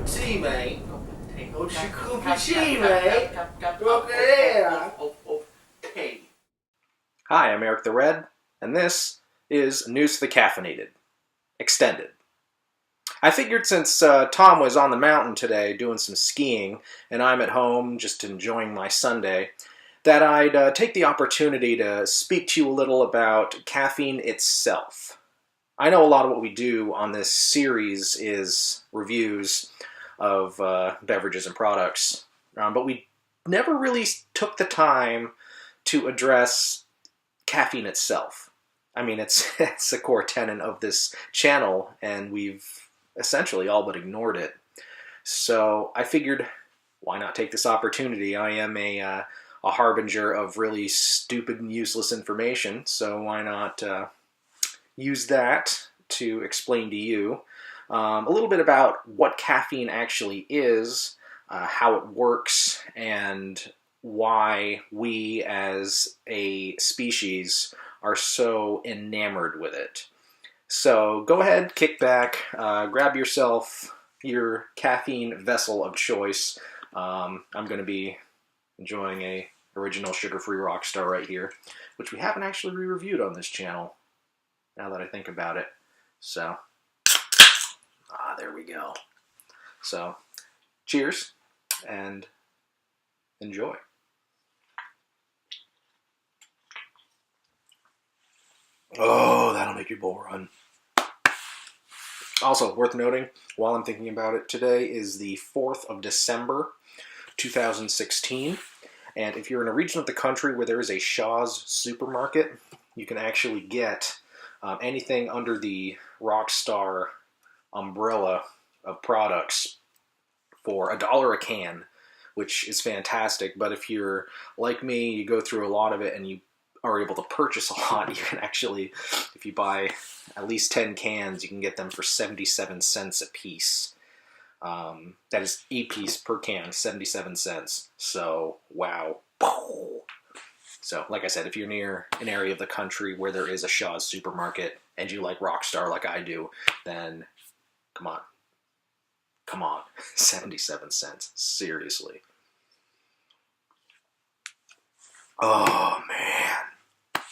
Chi, mate. Chi, mate. Okay. Hi, I'm EricTheReDD, and this is News to the Caffeinated, extended. I figured since Tom was on the mountain today doing some skiing, and I'm at home just enjoying my Sunday, that I'd take the opportunity to speak to you a little about caffeine itself. I know a lot of what we do on this series is reviews of beverages and products, but we never really took the time to address caffeine itself. I mean, it's a core tenet of this channel, and we've essentially all but ignored it. So I figured, why not take this opportunity? I am a harbinger of really stupid and useless information, so why not use that to explain to you a little bit about what caffeine actually is, how it works, and why we as a species are so enamored with it. So go ahead, kick back, grab yourself your caffeine vessel of choice. I'm going to be enjoying a original sugar-free Rockstar right here, which we haven't actually re-reviewed on this channel, now that I think about it. So, there we go. So, cheers, and enjoy. Oh, that'll make your bull run. Also, worth noting, while I'm thinking about it, today is the 4th of December, 2016. And if you're in a region of the country where there is a Shaw's supermarket, you can actually get anything under the Rockstar umbrella of products for $1 a can, which is fantastic. But if you're like me, you go through a lot of it and you are able to purchase a lot, you can actually, if you buy at least 10 cans, you can get them for 77 cents a piece. That is a piece per can, 77 cents. So, wow. So, like I said, if you're near an area of the country where there is a Shaw's supermarket and you like Rockstar like I do, then come on. Come on. 77 cents. Seriously. Oh, man.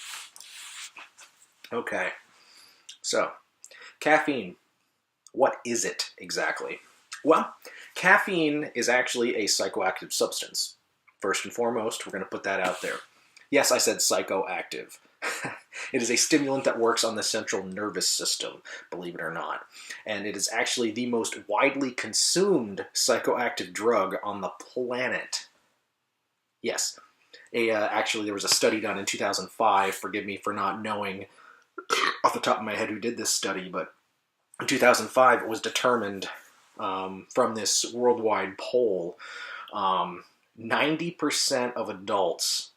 Okay. So, caffeine. What is it exactly? Well, caffeine is actually a psychoactive substance. First and foremost, we're going to put that out there. Yes, I said psychoactive. It is a stimulant that works on the central nervous system, believe it or not. And it is actually the most widely consumed psychoactive drug on the planet. Yes. Actually, there was a study done in 2005. Forgive me for not knowing off the top of my head who did this study, but in 2005 it was determined from this worldwide poll, 90% of adults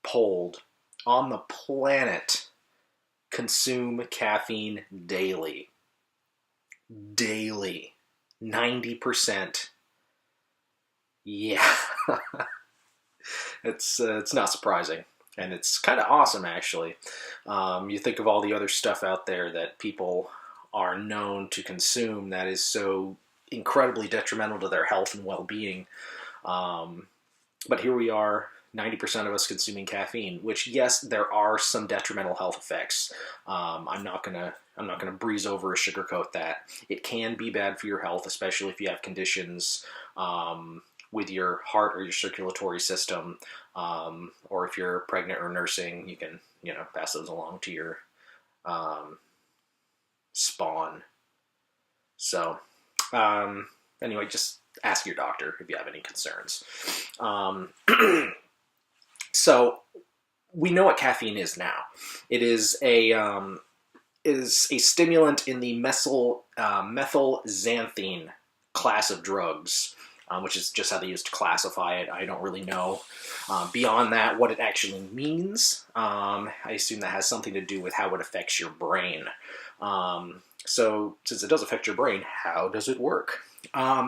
polled on the planet consume caffeine daily. Daily. 90%. Yeah. It's not surprising. And it's kind of awesome, actually. You think of all the other stuff out there that people are known to consume that is so incredibly detrimental to their health and well-being. But here we are, 90% of us consuming caffeine, which, yes, there are some detrimental health effects. I'm not gonna breeze over or sugarcoat that. It can be bad for your health, especially if you have conditions with your heart or your circulatory system, or if you're pregnant or nursing, you can, pass those along to your spawn. So, anyway, just ask your doctor if you have any concerns. So, we know what caffeine is now. It is a stimulant in the methylxanthine class of drugs, which is just how they used to classify it. I don't really know beyond that what it actually means. I assume that has something to do with how it affects your brain. So since it does affect your brain, how does it work?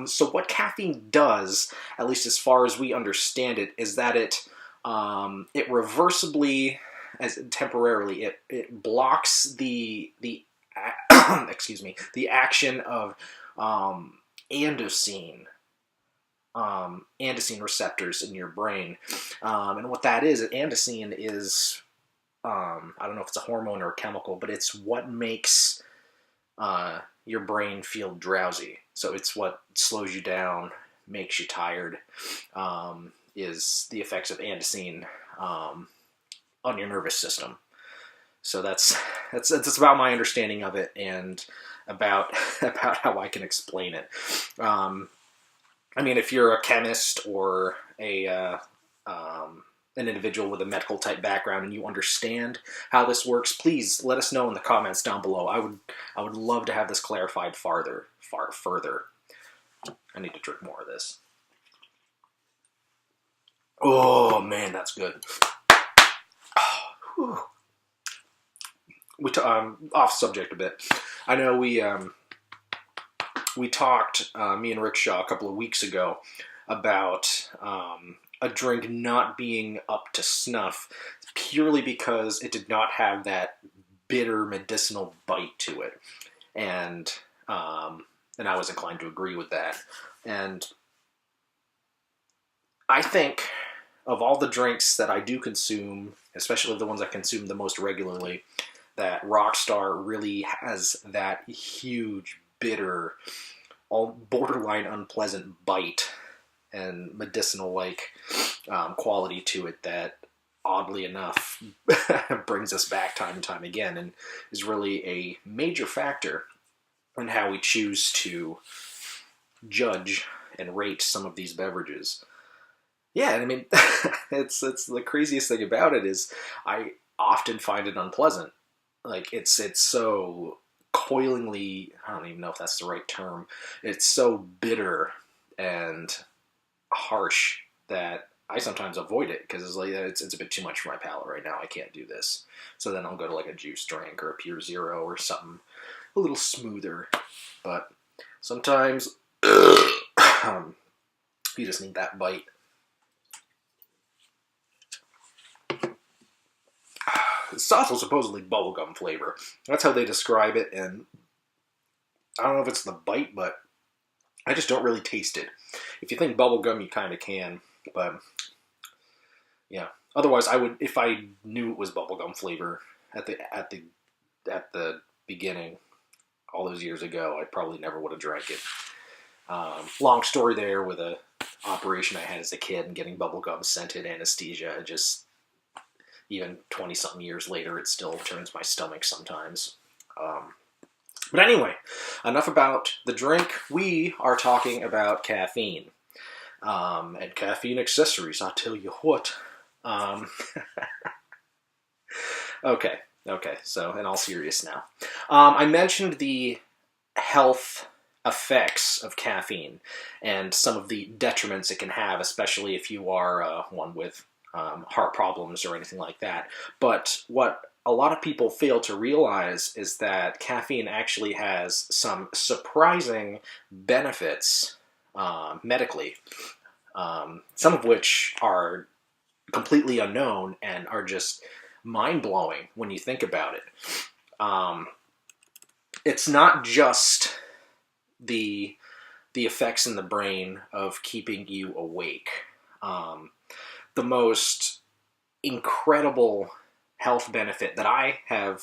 So what caffeine does, at least as far as we understand it, is that it reversibly, temporarily, it blocks the excuse me, the action of andosine receptors in your brain. And what that is, andosine is, I don't know if it's a hormone or a chemical, but it's what makes your brain feel drowsy. So it's what slows you down, makes you tired, is the effects of andosine on your nervous system. So that's about my understanding of it, and about how I can explain it. I mean, if you're a chemist or an individual with a medical type background and you understand how this works, please let us know in the comments down below. I would love to have this clarified far further. I need to drink more of this. Oh man, that's good. Off subject a bit. I know we talked, me and Rickshaw, a couple of weeks ago about a drink not being up to snuff purely because it did not have that bitter medicinal bite to it, and I was inclined to agree with that. And I think of all the drinks that I do consume, especially the ones I consume the most regularly, that Rockstar really has that huge, bitter, borderline unpleasant bite and medicinal-like quality to it that, oddly enough, brings us back time and time again, and is really a major factor in how we choose to judge and rate some of these beverages. Yeah, I mean, it's the craziest thing about it is I often find it unpleasant. Like, it's so coilingly, I don't even know if that's the right term, it's so bitter and harsh that I sometimes avoid it, because it's like, it's a bit too much for my palate right now. I can't do this. So then I'll go to like a juice drink or a Pure Zero or something a little smoother. But sometimes you just need that bite. It's also supposedly bubblegum flavor. That's how they describe it, and I don't know if it's the bite, but I just don't really taste it. If you think bubblegum, you kind of can, but yeah. Otherwise, I would, if I knew it was bubblegum flavor at the beginning, all those years ago, I probably never would have drank it. Long story there with a operation I had as a kid and getting bubblegum scented anesthesia. Just even 20-something years later, it still turns my stomach sometimes. But anyway, enough about the drink. We are talking about caffeine. And caffeine accessories, I'll tell you what. Okay, so in all seriousness now. I mentioned the health effects of caffeine and some of the detriments it can have, especially if you are one with heart problems or anything like that. But what a lot of people fail to realize is that caffeine actually has some surprising benefits medically, some of which are completely unknown and are just mind-blowing when you think about it. It's not just the effects in the brain of keeping you awake. The most incredible health benefit that I have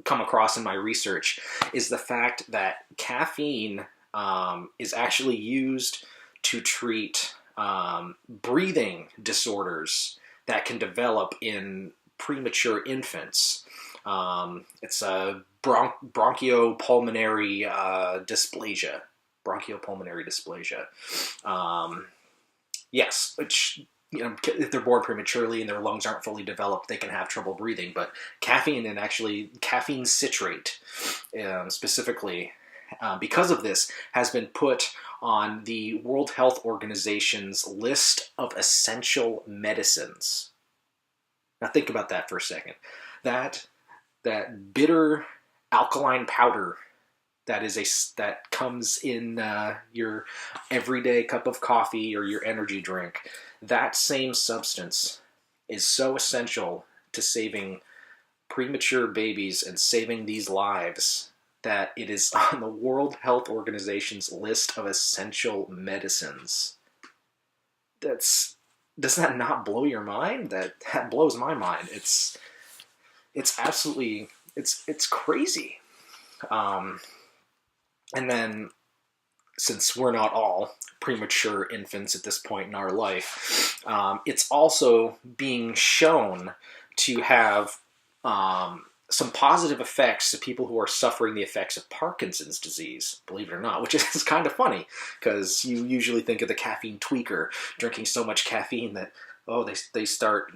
come across in my research is the fact that caffeine is actually used to treat breathing disorders that can develop in premature infants. It's a bronchopulmonary dysplasia. Yes, which, you know, if they're born prematurely and their lungs aren't fully developed, they can have trouble breathing. But caffeine, and actually caffeine citrate specifically, because of this, has been put on the World Health Organization's list of essential medicines. Now think about that for a second. That bitter alkaline powder that comes in your everyday cup of coffee or your energy drink, that same substance is so essential to saving premature babies and saving these lives that it is on the World Health Organization's list of essential medicines. Does that not blow your mind? That blows my mind. It's absolutely, it's crazy. And then, since we're not all premature infants at this point in our life, it's also being shown to have some positive effects to people who are suffering the effects of Parkinson's disease, believe it or not, which is kind of funny, because you usually think of the caffeine tweaker drinking so much caffeine that, they start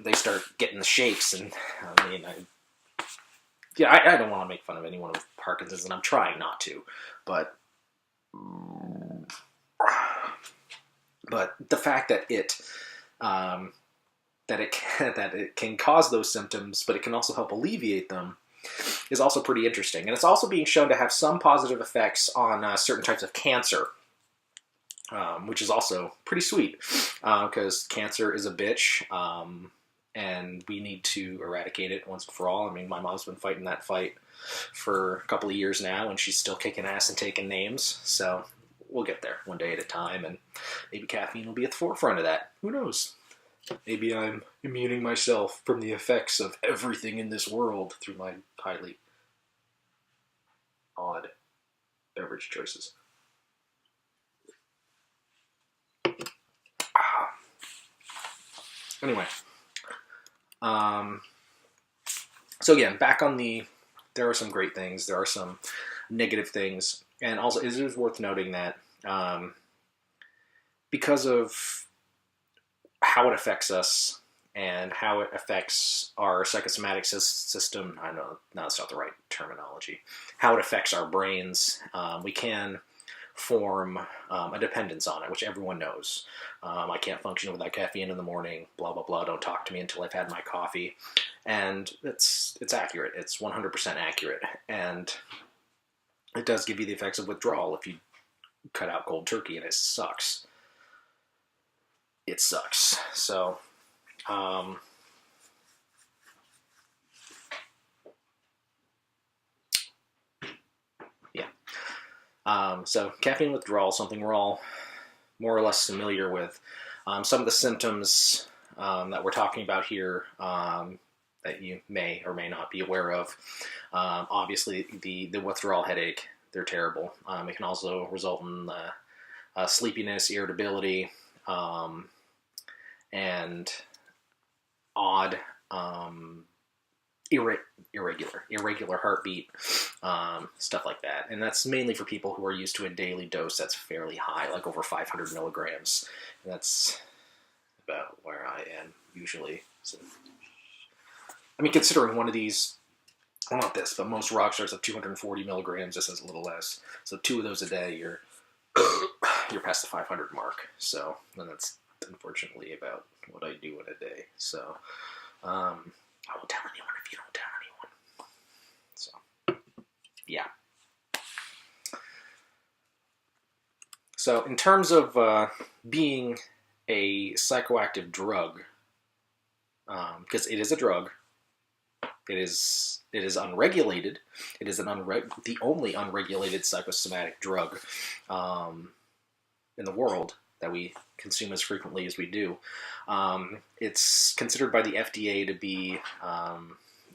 getting the shakes. And I mean, I don't want to make fun of anyone with Parkinson's, and I'm trying not to, but the fact that it can cause those symptoms, but it can also help alleviate them, is also pretty interesting. And it's also being shown to have some positive effects on certain types of cancer, which is also pretty sweet, because cancer is a bitch, and we need to eradicate it once and for all. I mean, my mom's been fighting that fight for a couple of years now, and she's still kicking ass and taking names, so we'll get there one day at a time, and maybe caffeine will be at the forefront of that. Who knows? Maybe I'm immuning myself from the effects of everything in this world through my highly odd beverage choices. Anyway. So again, back on there are some great things, there are some negative things, and also it is worth noting that because of how it affects us and how it affects our psychosomatic system, I know that's not the right terminology, how it affects our brains, we can form a dependence on it, which everyone knows. I can't function without caffeine in the morning, blah, blah, blah, don't talk to me until I've had my coffee. And it's accurate. It's 100% accurate. And it does give you the effects of withdrawal if you cut out cold turkey, and it sucks. It sucks. So, so caffeine withdrawal, something we're all more or less familiar with. Some of the symptoms that we're talking about here that you may or may not be aware of. Obviously, the withdrawal headache, they're terrible. It can also result in sleepiness, irritability, and odd, irregular heartbeat, stuff like that. And that's mainly for people who are used to a daily dose that's fairly high, like over 500 milligrams. And that's about where I am usually. So, I mean, considering one of these, well, not this, but most rock stars have 240 milligrams. This is a little less. So 2 of those a day, you're past the 500 mark. So, and that's unfortunately about what I do in a day. So, I won't tell anyone if you don't tell anyone. So, yeah. So, in terms of being a psychoactive drug, because it is a drug, it is unregulated. It is the only unregulated psychosomatic drug in the world that we consume as frequently as we do. It's considered by the FDA to be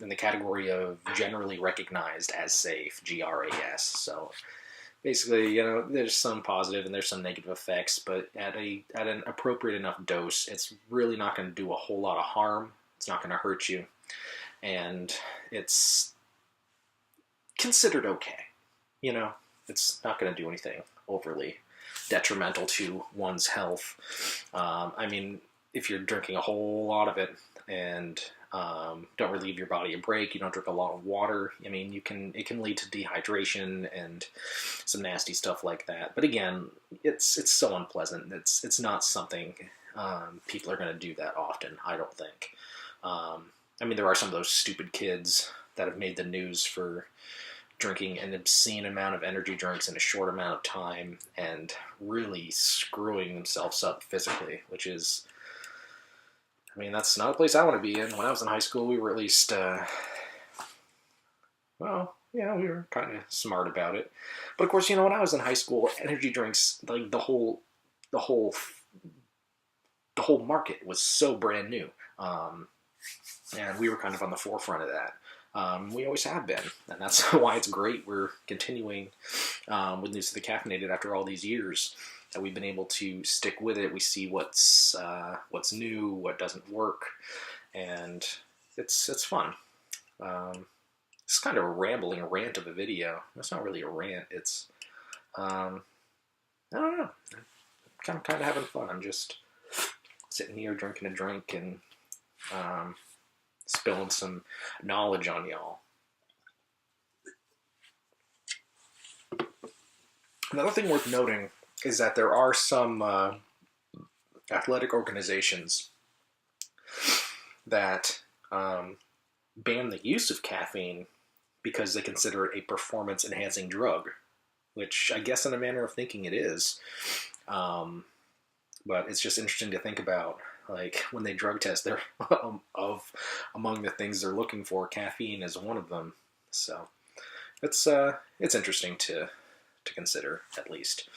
in the category of generally recognized as safe, GRAS. So basically, there's some positive and there's some negative effects, but at an appropriate enough dose, it's really not going to do a whole lot of harm. It's not going to hurt you, and it's considered okay. It's not going to do anything overly detrimental to one's health. I mean, if you're drinking a whole lot of it and don't really give your body a break, you don't drink a lot of water, I mean, it can lead to dehydration and some nasty stuff like that. But again, it's so unpleasant. It's not something people are going to do that often, I don't think. I mean, there are some of those stupid kids that have made the news for drinking an obscene amount of energy drinks in a short amount of time and really screwing themselves up physically, which is, I mean, that's not a place I want to be in. When I was in high school, we were at least, it yeah, we were kind of smart about it. But of course, when I was in high school, energy drinks, like the whole, the whole market was so brand new, and we were kind of on the forefront of that. We always have been, and that's why it's great. We're continuing with News to the Caffeinated after all these years. That we've been able to stick with it. We see what's new, what doesn't work, and it's fun. It's kind of a rambling rant of a video. It's not really a rant. It's I don't know. I'm kind of having fun. I'm just sitting here drinking a drink and spilling some knowledge on y'all. Another thing worth noting is that there are some athletic organizations that ban the use of caffeine because they consider it a performance-enhancing drug, which I guess in a manner of thinking it is. But it's just interesting to think about, like, when they drug test, they're among the things they're looking for, caffeine is one of them. So it's interesting to consider, at least.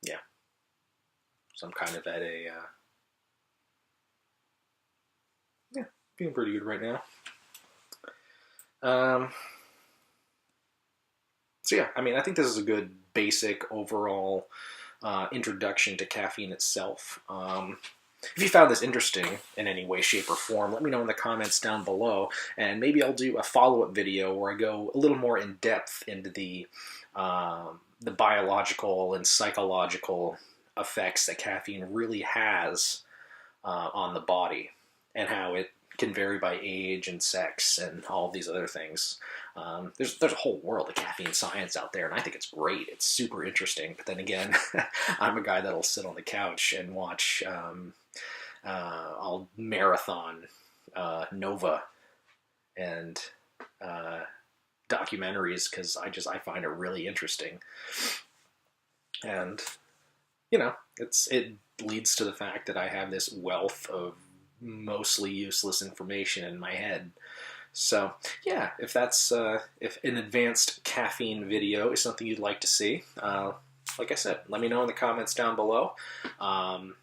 Yeah. So I'm kind of at a feeling pretty good right now. So yeah, I think this is a good basic overall introduction to caffeine itself. If you found this interesting in any way, shape, or form, let me know in the comments down below, and maybe I'll do a follow-up video where I go a little more in depth into the biological and psychological effects that caffeine really has on the body, and how it can vary by age and sex and all these other things. There's a whole world of caffeine science out there, and I think it's great. It's super interesting. But then again, I'm a guy that'll sit on the couch and watch. I'll marathon Nova and documentaries because I find it really interesting, and it leads to the fact that I have this wealth of mostly useless information in my head. So yeah, if that's if an advanced caffeine video is something you'd like to see, like I said, let me know in the comments down below.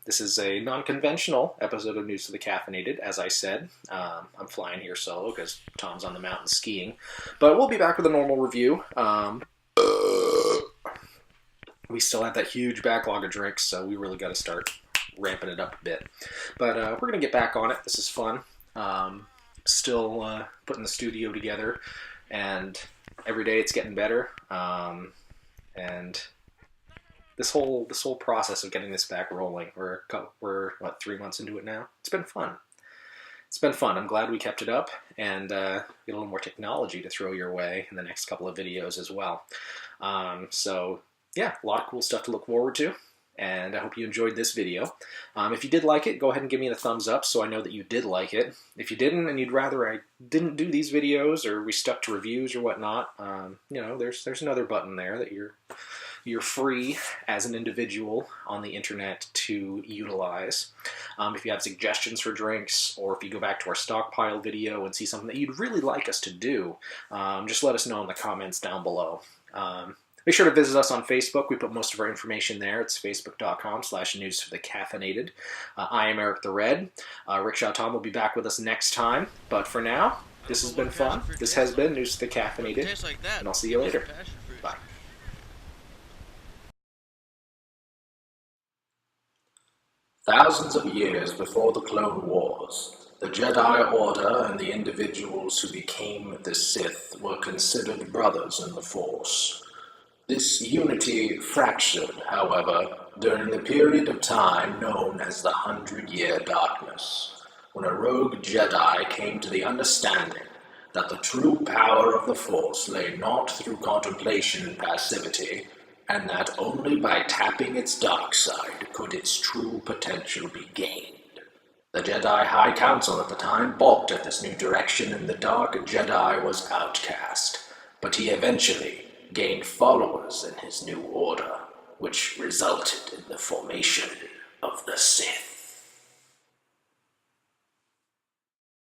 This is a non-conventional episode of News to the Caffeinated, as I said. I'm flying here solo because Tom's on the mountain skiing, but we'll be back with a normal review. We still have that huge backlog of drinks, so we really got to start ramping it up a bit. But we're going to get back on it. This is fun. Still putting the studio together, and every day it's getting better. And this whole process of getting this back rolling, we're what, 3 months into it now? It's been fun. I'm glad we kept it up, and get a little more technology to throw your way in the next couple of videos as well. So yeah, a lot of cool stuff to look forward to, and I hope you enjoyed this video. If you did like it, go ahead and give me the thumbs up so I know that you did like it. If you didn't, and you'd rather I didn't do these videos, or we stuck to reviews or whatnot, there's another button there that you're free as an individual on the internet to utilize. If you have suggestions for drinks, or if you go back to our stockpile video and see something that you'd really like us to do, just let us know in the comments down below. Make sure to visit us on Facebook. We put most of our information there. It's facebook.com/newsforthecaffeinated. I am EricTheReDD. Rickshaw Tom will be back with us next time. But for now, this has been fun. This has been News to the Caffeinated. And I'll see you later. Bye. Thousands of years before the Clone Wars, the Jedi Order and the individuals who became the Sith were considered brothers in the Force. This unity fractured, however, during the period of time known as the 100-Year Darkness, when a rogue Jedi came to the understanding that the true power of the Force lay not through contemplation and passivity, and that only by tapping its dark side could its true potential be gained. The Jedi High Council at the time balked at this new direction, and the Dark Jedi was outcast, but he eventually gained followers in his new order, which resulted in the formation of the Sith.